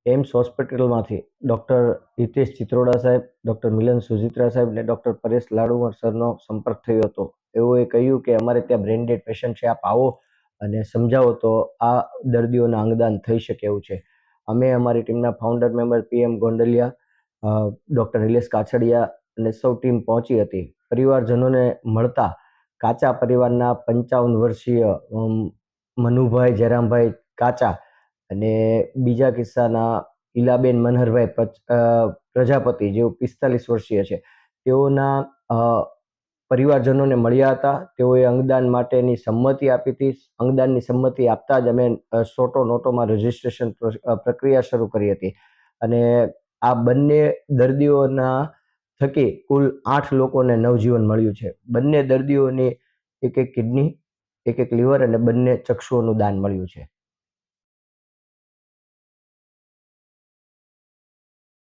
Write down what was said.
AIIMS હોસ્પિટલમાંથી doctor Hitesh Chitroda સાહેબ, doctor મિલન સુજિત્રા સાહેબ અને ડૉક્ટર પરેશ લાડુવર સરનો સંપર્ક થયો હતો. તેઓએ કહ્યું કે અમારે ત્યાં બ્રેઇન ડેડ પેશન્ટ છે, આપ આવો અને સમજાવો તો આ દર્દીઓના અંગદાન થઈ શકે એવું છે. અમે અમારી ટીમના founder member PM Gondaliya, doctor Nilesh Kachhadiya અને સૌ ટીમ પહોંચી હતી. પરિવારજનોને મળતા કાચા પરિવારના 55 વર્ષીય મનુભાઈ જયરામભાઈ કાચા અને બીજા કિસ્સાના ઈલાબેન મનહરભાઈ પ્રજાપતિ, જેઓ 45 વર્ષીય છે, તેઓના પરિવારજનોને મળ્યા હતા. તેઓએ અંગદાન માટેની સંમતિ આપી હતી. અંગદાનની સંમતિ આપતા જ અમે સોટો નોટોમાં રજીસ્ટ્રેશન પ્રક્રિયા શરૂ કરી હતી અને આ બંને દર્દીઓના થકી કુલ 8 લોકોને નવજીવન મળ્યું છે. બંને દર્દીઓની એક કિડની, એક લીવર અને બંને ચક્ષુઓનું દાન મળ્યું છે.